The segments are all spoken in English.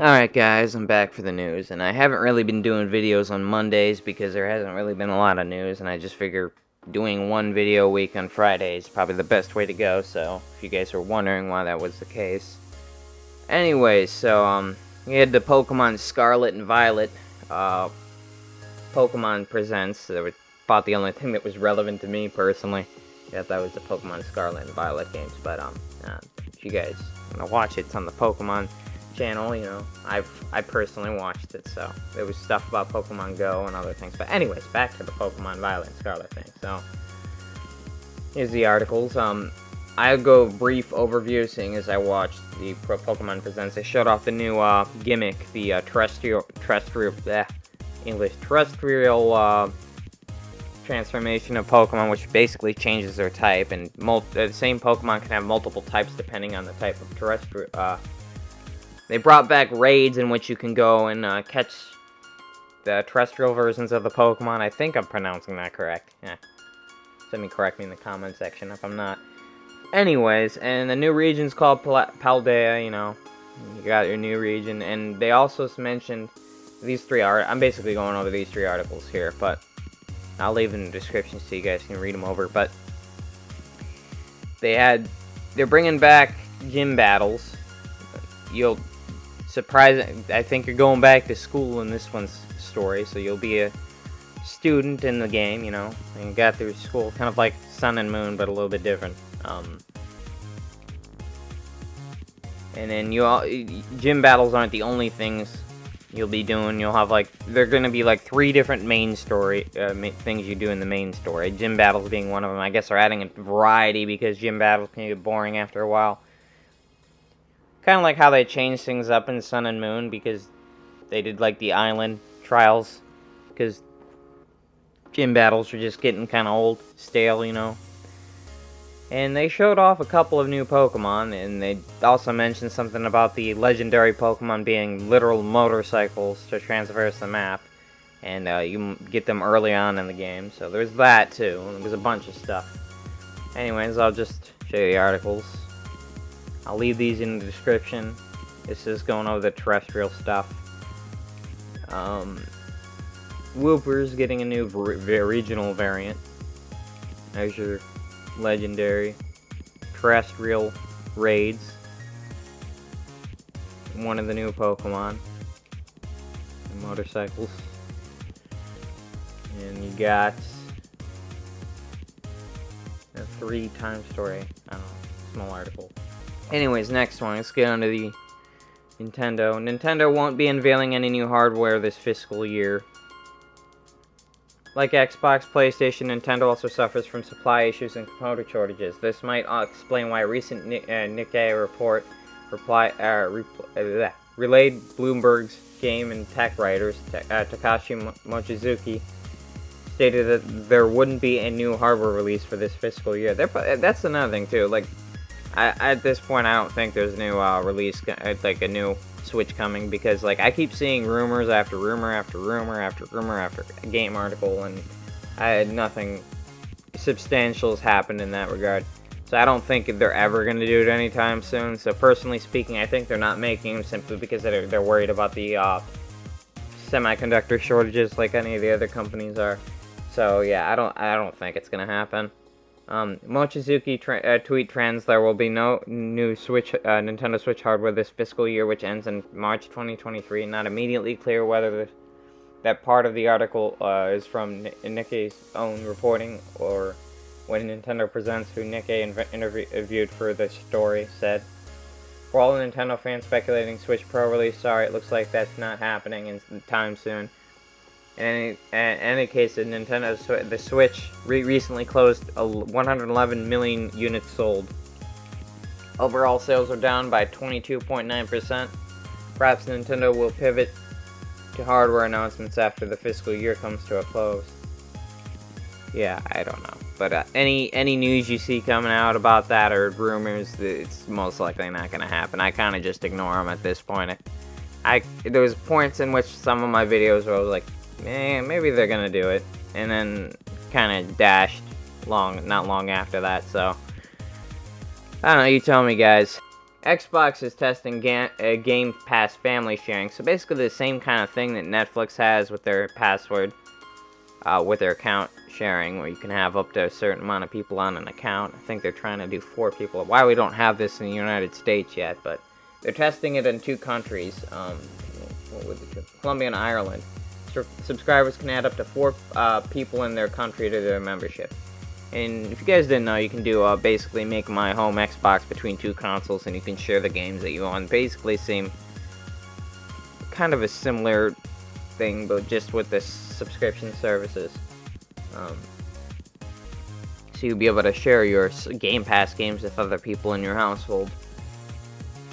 Alright guys, I'm back for the news, and I haven't really been doing videos on Mondays because there hasn't really been a lot of news, and I just figure doing one video a week on Friday is probably the best way to go, so if you guys are wondering why that was the case. Anyways, so, we had the Pokemon Scarlet and Violet, Pokemon Presents. That was about the only thing that was relevant to me, personally. Yeah, that was the Pokemon Scarlet and Violet games, but, if you guys want to watch it, it's on the Pokemon channel, you know, I personally watched it, so there was stuff about Pokemon Go and other things. But anyways, back to the Pokemon Violet and Scarlet thing. So here's the articles. I'll go brief overview, seeing as I watched the Pokemon Presents. They showed off the new gimmick, the terrestrial transformation of Pokemon, which basically changes their type, and the same Pokemon can have multiple types depending on the type of terrestrial. They brought back raids in which you can go and catch the terrestrial versions of the Pokemon. I think I'm pronouncing that correct. Yeah. Correct me in the comment section if I'm not. Anyways, and the new region's called Paldea, you know. You got your new region. And they also mentioned these three I'm basically going over these three articles here, but I'll leave in the description so you guys can read them over. But they're bringing back gym battles. I think you're going back to school in this one's story, so you'll be a student in the game, you know, and you got through school, kind of like Sun and Moon, but a little bit different. And then gym battles aren't the only things you'll be doing. You'll have they're gonna be like 3 different main story things you do in the main story. Gym battles being one of them. I guess they're adding a variety because gym battles can get boring after a while. Kind of like how they changed things up in Sun and Moon, because they did like the island trials, because gym battles were just getting kind of old, stale, you know. And they showed off a couple of new Pokemon, and they also mentioned something about the legendary Pokemon being literal motorcycles to traverse the map, and you get them early on in the game, so there's that too. There was a bunch of stuff. Anyways, I'll just show you the articles. I'll leave these in the description. This is going over the terrestrial stuff. Wooper's getting a new regional variant. There's your legendary terrestrial raids. One of the new Pokemon. And motorcycles. And you got a 3-time story. I don't know, small article. Anyways, next one. Let's get on to the Nintendo. Nintendo won't be unveiling any new hardware this fiscal year. Like Xbox, PlayStation, Nintendo also suffers from supply issues and component shortages. This might explain why a recent Nikkei report relayed Bloomberg's game and tech writers, Takashi Mochizuki, stated that there wouldn't be a new hardware release for this fiscal year. That's another thing, too. Like, at this point, I don't think there's a new release, like a new Switch coming, because like I keep seeing rumors after rumor after rumor after rumor after game article, and nothing substantial has happened in that regard. So I don't think they're ever going to do it anytime soon. So personally speaking, I think they're not making them simply because they're worried about the semiconductor shortages like any of the other companies are. So yeah, I don't think it's going to happen. Mochizuki tweet trends: there will be no new Nintendo Switch hardware this fiscal year, which ends in March 2023. Not immediately clear whether that part of the article is from Nikkei's own reporting, or when Nintendo Presents, who Nikkei interviewed for the story, said. For all the Nintendo fans speculating Switch Pro release, sorry, it looks like that's not happening in time soon. In any case, the Switch recently closed 111 million units sold. Overall sales are down by 22.9%. Perhaps Nintendo will pivot to hardware announcements after the fiscal year comes to a close. Yeah, I don't know. But any news you see coming out about that, or rumors, it's most likely not going to happen. I kind of just ignore them at this point. There was points in which some of my videos where I was like, maybe they're gonna do it, and then kind of dashed not long after that. So I don't know, you tell me, guys. Xbox is testing Game Pass family sharing, so basically the same kind of thing that Netflix has with their password, with their account sharing, where you can have up to a certain amount of people on an account. I think they're trying to do 4 people. Why we don't have this in the United States yet, but they're testing it in 2 countries, what would the two? Colombia and Ireland. Subscribers can add up to 4 people in their country to their membership. And if you guys didn't know, you can do basically make my home Xbox between 2 consoles, and you can share the games that you own. Basically, same kind of a similar thing, but just with the subscription services. So you'll be able to share your Game Pass games with other people in your household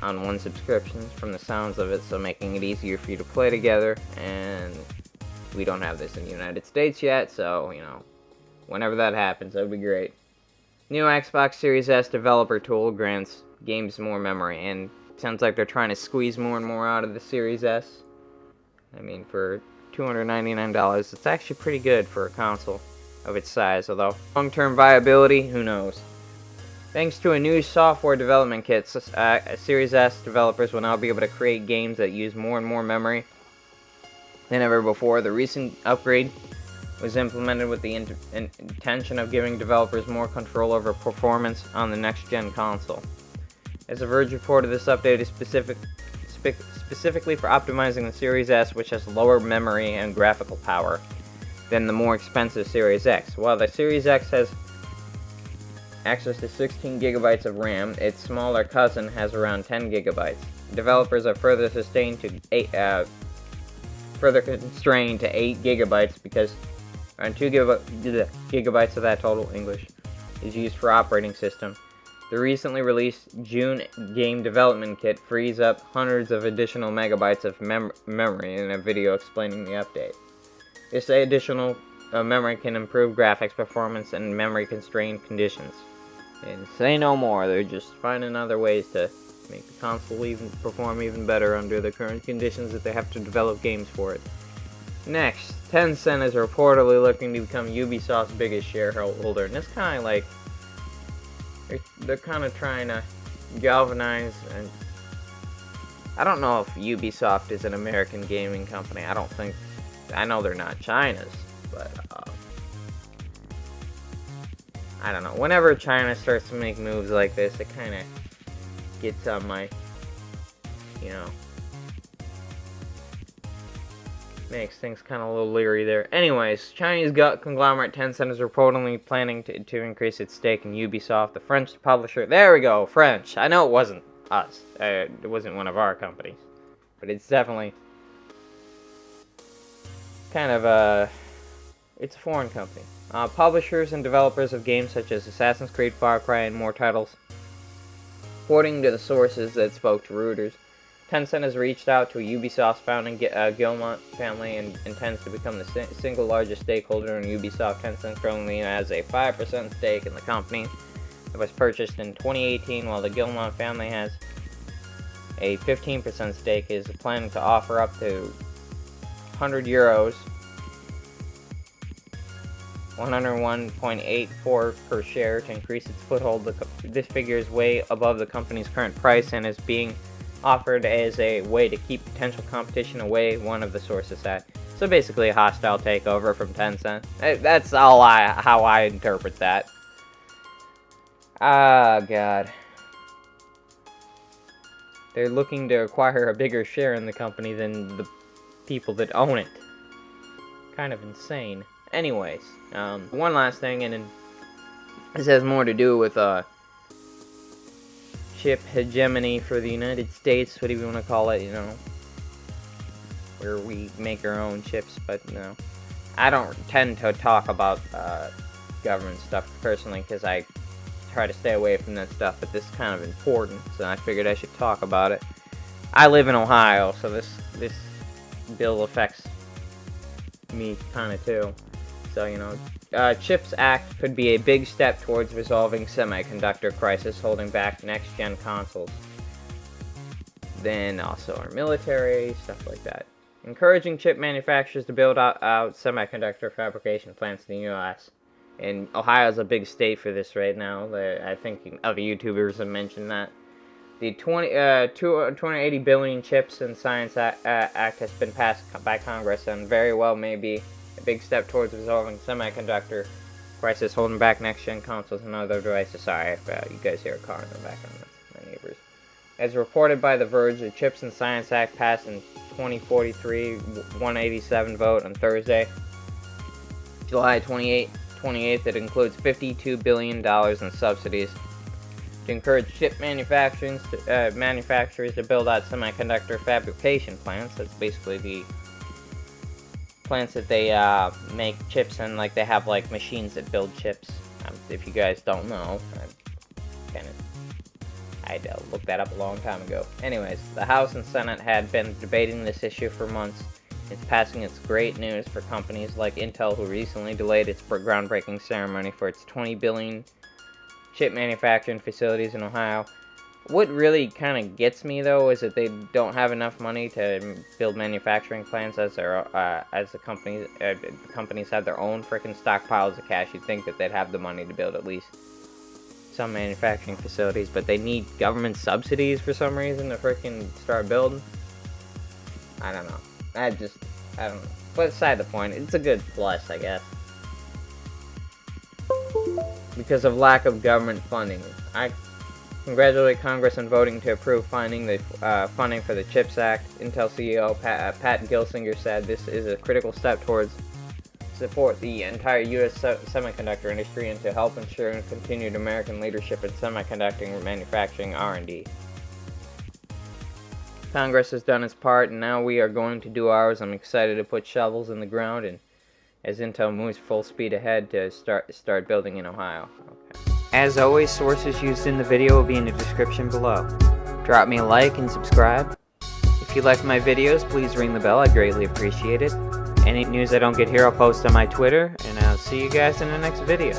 on one subscription, from the sounds of it, so making it easier for you to play together. And we don't have this in the United States yet, so, you know, whenever that happens, that would be great. New Xbox Series S developer tool grants games more memory, and it sounds like they're trying to squeeze more and more out of the Series S. I mean, for $299, it's actually pretty good for a console of its size, although long-term viability, who knows. Thanks to a new software development kit, Series S developers will now be able to create games that use more and more memory than ever before. The recent upgrade was implemented with the intention of giving developers more control over performance on the next-gen console. As The Verge reported, this update is specifically for optimizing the Series S, which has lower memory and graphical power than the more expensive Series X. While the Series X has access to 16 gigabytes of RAM, its smaller cousin has around 10 gigabytes. Developers are further constrained to 8 gigabytes because around 2 gigabytes of that total English is used for operating system. The recently released June game development kit frees up hundreds of additional megabytes of memory in a video explaining the update. This additional memory can improve graphics performance in memory-constrained conditions. And say no more, they're just finding other ways to make the console perform even better under the current conditions that they have to develop games for it. Next, Tencent is reportedly looking to become Ubisoft's biggest shareholder, and it's kind of like they're kind of trying to galvanize. And I don't know if Ubisoft is an American gaming company. I know they're not China's, but I don't know. Whenever China starts to make moves like this, it kind of gets on my, makes things kind of a little leery there. Anyways, Chinese conglomerate Tencent is reportedly planning to increase its stake in Ubisoft, the French publisher. There we go, French. I know it wasn't us. It wasn't one of our companies, but it's definitely kind of it's a foreign company. Publishers and developers of games such as Assassin's Creed, Far Cry, and more titles. According to the sources that spoke to Reuters, Tencent has reached out to a Ubisoft founding Guillemot family and intends to become the single largest stakeholder in Ubisoft. Tencent currently has a 5% stake in the company that was purchased in 2018, while the Guillemot family has a 15% stake. Is planning to offer up to €100, 101.84 per share, to increase its foothold. This figure is way above the company's current price and is being offered as a way to keep potential competition away, one of the sources said. So basically a hostile takeover from Tencent. That's how I interpret that. Ah, God. They're looking to acquire a bigger share in the company than the people that own it. Kind of insane. Anyways, one last thing, and then this has more to do with chip hegemony for the United States, whatever you want to call it, where we make our own chips. But I don't tend to talk about government stuff personally, because I try to stay away from that stuff, but this is kind of important, so I figured I should talk about it. I live in Ohio, so this bill affects me kind of too. So, CHIPS Act could be a big step towards resolving semiconductor crisis holding back next-gen consoles. Then also our military, stuff like that. Encouraging chip manufacturers to build out semiconductor fabrication plants in the U.S. And Ohio is a big state for this right now. I think other YouTubers have mentioned that. The 280 billion Chips and Science Act has been passed by Congress and very well may be a big step towards resolving semiconductor crisis, holding back next-gen consoles and other devices. Sorry if you guys hear a car in the background. That's my neighbors. As reported by The Verge, the Chips and Science Act passed in 2043 187 vote on Thursday, July 28th. It includes $52 billion in subsidies to encourage chip manufacturers to build out semiconductor fabrication plants. That's basically the plants that they make chips in. Like, they have like machines that build chips. If you guys don't know, I looked that up a long time ago. Anyways, the House and Senate had been debating this issue for months. Its passing is great news for companies like Intel, who recently delayed its groundbreaking ceremony for its 20 billion chip manufacturing facilities in Ohio. What really kind of gets me, though, is that they don't have enough money to build manufacturing plants as the companies have their own freaking stockpiles of cash. You'd think that they'd have the money to build at least some manufacturing facilities, but they need government subsidies for some reason to freaking start building. I don't know. I don't know. But aside the point, it's a good plus, I guess. Because of lack of government funding. I congratulate Congress on voting to approve funding for the CHIPS Act. Intel CEO Pat Gelsinger said this is a critical step towards support the entire U.S. semiconductor industry and to help ensure continued American leadership in semiconductor manufacturing R&D. Congress has done its part, and now we are going to do ours. I'm excited to put shovels in the ground, and as Intel moves full speed ahead to start building in Ohio. Okay. As always, sources used in the video will be in the description below. Drop me a like and subscribe. If you like my videos, please ring the bell. I greatly appreciate it. Any news I don't get here, I'll post on my Twitter, and I'll see you guys in the next video.